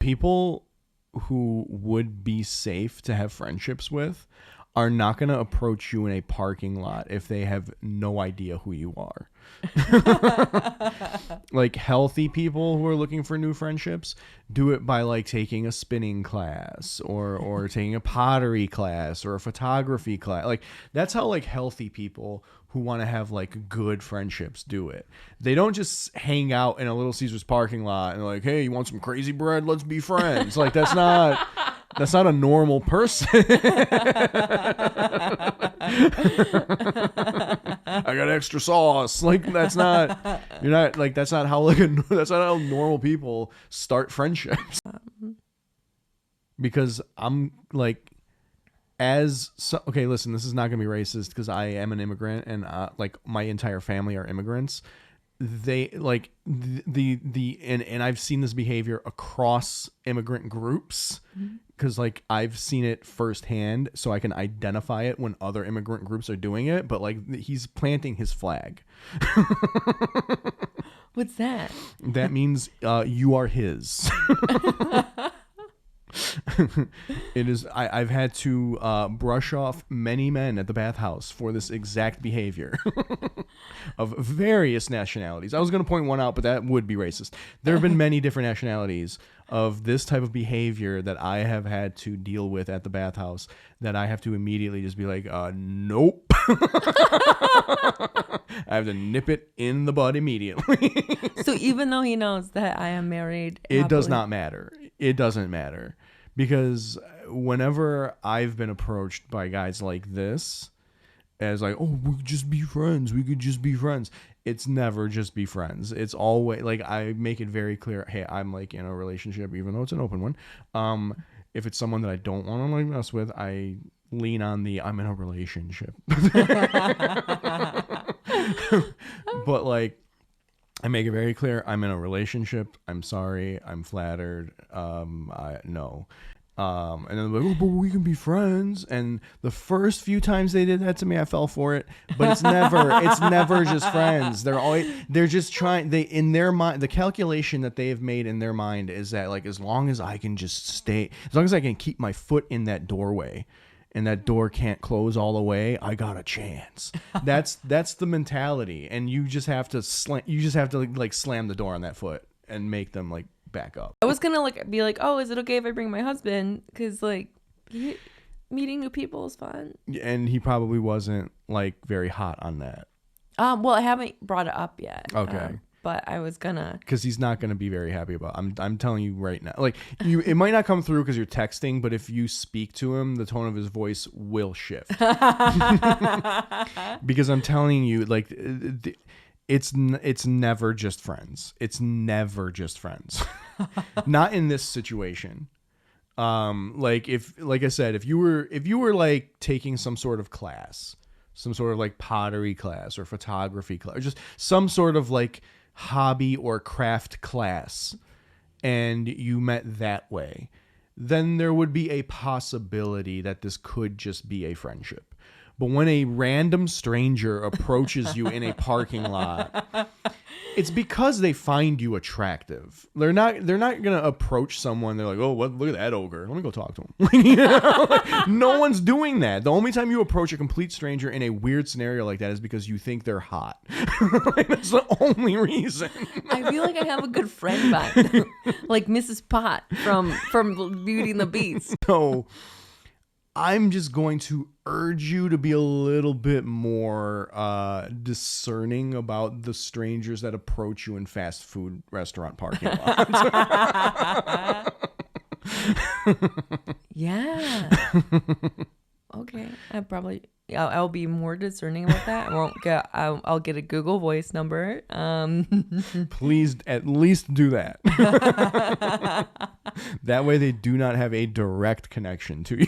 People who would be safe to have friendships with are not going to approach you in a parking lot if they have no idea who you are. Like healthy people who are looking for new friendships do it by like taking a spinning class or taking a pottery class or a photography class. Like that's how like healthy people who want to have like good friendships do it. They don't just hang out in a Little Caesars parking lot and like, hey, you want some crazy bread? Let's be friends. Like that's not a normal person. I got extra sauce. Like that's not how normal people start friendships. Because I'm like, okay, listen, this is not gonna be racist because I am an immigrant and like my entire family are immigrants. They like and I've seen this behavior across immigrant groups because like I've seen it firsthand, so I can identify it when other immigrant groups are doing it. But like he's planting his flag. What's that? That means you are his. It is. I've had to brush off many men at the bathhouse for this exact behavior of various nationalities. I was going to point one out, but that would be racist. There have been many different nationalities of this type of behavior that I have had to deal with at the bathhouse that I have to immediately just be like, nope. I have to nip it in the bud immediately. So even though he knows that I am married, it does not matter. It doesn't matter. Because whenever I've been approached by guys like this, as like, oh, we could just be friends. We could just be friends. It's never just be friends. It's always like I make it very clear. Hey, I'm like in a relationship, even though it's an open one. If it's someone that I don't want to like mess with, I lean on the I'm in a relationship. But like, I make it very clear I'm in a relationship. I'm sorry. I'm flattered. No. And then they're like, oh, but we can be friends. And the first few times they did that to me, I fell for it. But it's never just friends. They're just trying. In their mind, the calculation that they have made in their mind is that like as long as I can just stay, as long as I can keep my foot in that doorway, and that door can't close all the way, I got a chance. That's the mentality, and you just have to slam the door on that foot and make them like back up. I was gonna be like, oh, is it okay if I bring my husband? Because like meeting new people is fun. And he probably wasn't like very hot on that. Well, I haven't brought it up yet. Okay. But I was gonna, because he's not gonna be very happy about it. I'm telling you right now, like it might not come through because you're texting, but if you speak to him, the tone of his voice will shift. Because I'm telling you, like it's never just friends. It's never just friends. Not in this situation. Like I said, if you were like taking some sort of class, some sort of like pottery class or photography class, or just some sort of like hobby or craft class, and you met that way, then there would be a possibility that this could just be a friendship. But when a random stranger approaches you in a parking lot, it's because they find you attractive. They're not gonna approach someone. They're like, oh, look at that ogre. Let me go talk to him. You know? Like, no one's doing that. The only time you approach a complete stranger in a weird scenario like that is because you think they're hot. Like, that's the only reason. I feel like I have a good friend vibe, like Mrs. Pot from Beauty and the Beast. So I'm just going to urge you to be a little bit more discerning about the strangers that approach you in fast food restaurant parking lots. Yeah. Okay. I'll be more discerning about that. I'll get a Google Voice number. Please at least do that. That way they do not have a direct connection to you.